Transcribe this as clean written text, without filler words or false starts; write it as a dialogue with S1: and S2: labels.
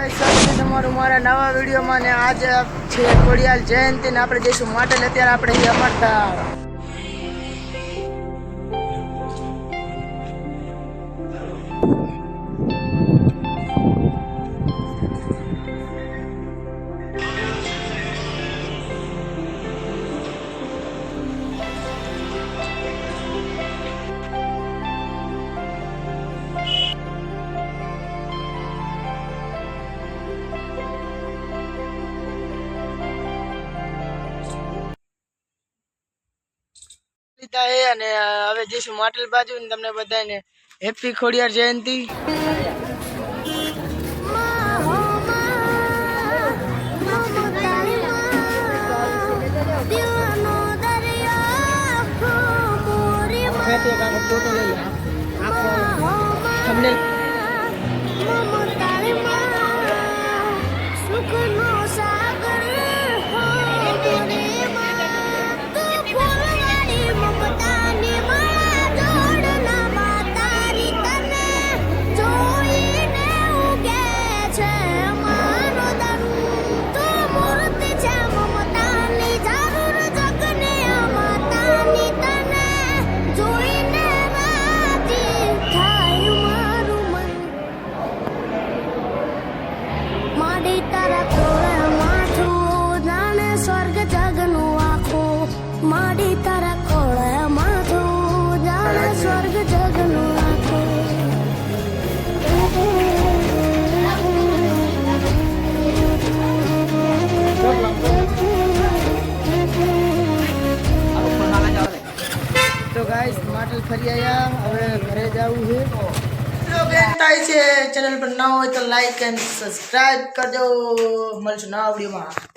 S1: તમારું મારા નવા વિડીયોમાં ને આજે છે ખોડિયાર જયંતિ ને આપણે જઈશું માટે અત્યારે આપણે અમરતા અને હવે જઈશું માટલ બાજુ ને તમને બધાને હેપી ખોડિયાર જયંતિ। તો ગાઈસ માટલ ફરી આયા, હવે ઘરે જવું છે। જો બેન થાય છે ચેનલ પર ન હોય તો લાઈક એન્ડ સબસ્ક્રાઇબ કરજો। મળશું નવા વિડીયોમાં।